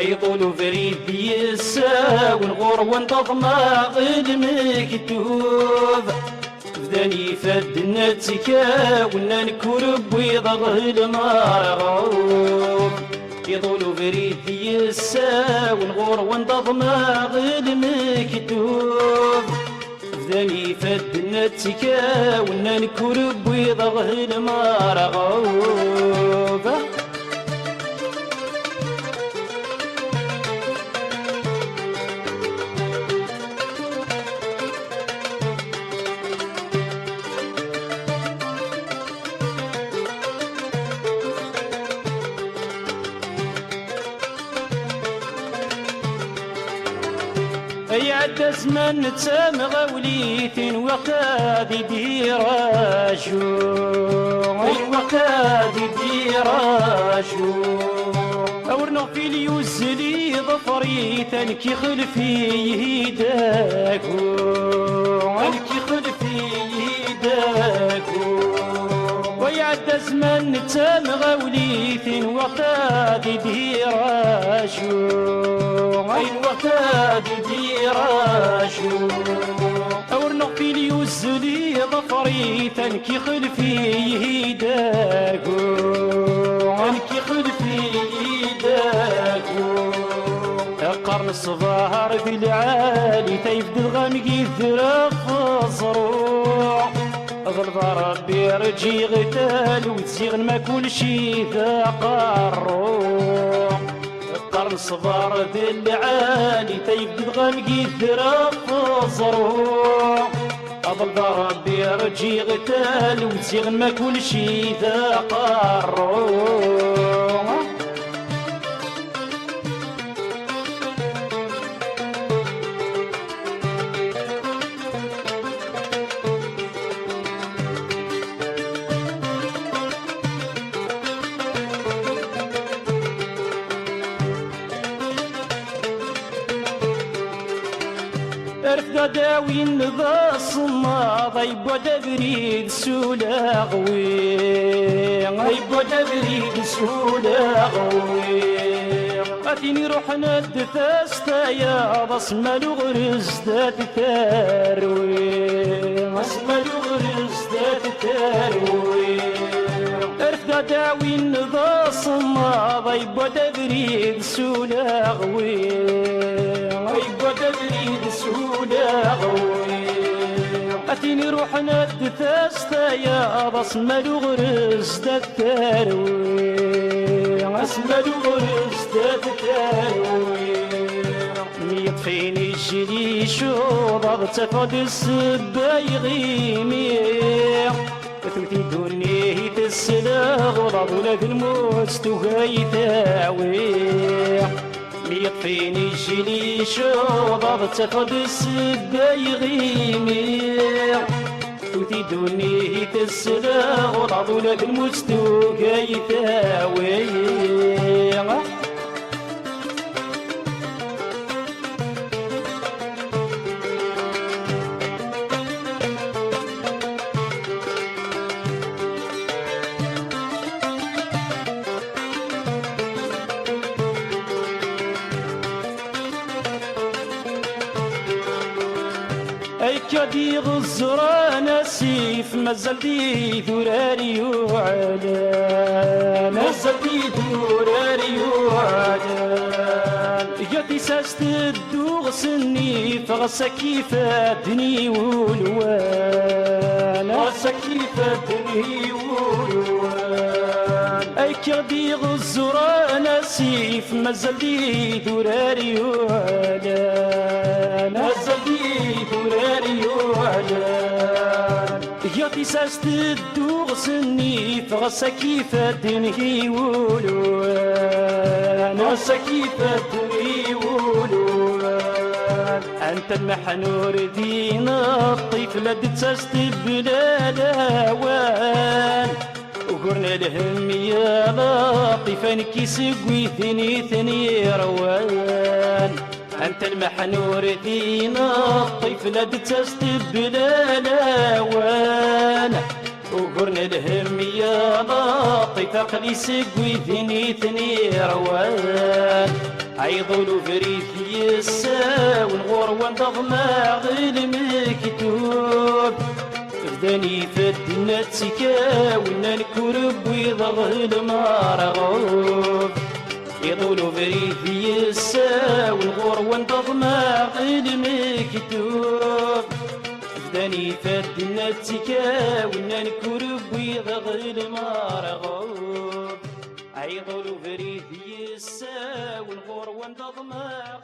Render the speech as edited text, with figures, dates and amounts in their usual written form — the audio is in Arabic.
يطول فريد يسا ونغور ونتضمى المكتوب بداني فدنا تكا ونا نكرب ويضغ المرغوب. يطول فريد يسا ونغور ونتضمى المكتوب بداني فدنا تكا ونا نكرب ويضغ المرغوب. يعد زمان تسامغ وليثين وقاد ديراشو وقاد ديراشو أورنا في اليوزلي ظفري تنكي خلفي يهيداكو تنكي خلفي يهيداكو. ويعد زمان تسامغ وليثين وقاد ديراشو وقاد ديراشو أورنا في اليوزلي ظفري تنكي خلفي يهيداكو تنكي خلفي يهيداكو. قرن الصباح في العالي تيفد الغامقي الذراق الزروع ظلب ربي رجي غتال وتزيغ ما كل شي ذاق الروح. قرن صبار ذي العالي تيبدي غامقي الذراق الزروع ظلب ربي رجي غتال وتزيغ ما كل شي ذاق الروح. رفد داوي النضا الصماض يبودا بريد سولاغوي يبودا بريد سولاغوي. أتيني روحنا الدثاستا يا بصمال وغرز ذات تاروي بصمال وغرز ذات تاروي. رفد داوي النضا الصماض يبودا بريد سولاغوي يبودا بريد سولاغوي. أتيني روحنا الدثاستا يا بصمال وغرز ذات تاروي بصمال وغرز ذات تاروي. يطفيني الجلي شوض تفقد السبايغيمي ثوتي دونيه تسلاغ وضع ولاد الموت تغاي تاوي. يطفيني الجلي شوض تفقد السبايغيمي ثوتي دونيه تسلاغ وضع ولاد الموت تغاي تاوي. كدي غزران سيف مازال دي ذراري وعلان مازال دي ذراري وعلان. جاتي ساست الدوغ سني فغسا كيف دني والوان غسا كيف كيف الدنيا ولوان أي كردي غزران سيف مازال دي ذراري وعلان مازال دي ذراري وعلان يا تساس تدوغ سنيف غسا كيف الدنيا ولوان غسا كيف الدنيا ولوان أنت المحنور دينا الطفلة تساس بلا لوان وقرنا الهم يا لطيفان كيسقوي ثني روان أنت المحنور دينا الطفلة تستب بلا لوان وقرنا الهم يا لطيف عقلي سقوي ثني روان عيضولو فريث يساون غروان ضغما المكتوب فداني فدنا تسكا ونا الكرب ويضغ المرغوب يطولو فريث يسا والغروان تضمع المكتوب فداني فدنا تسكا ونا الكرب ويضغ المرغوب عيطولو فريث يسا والغروان تضمع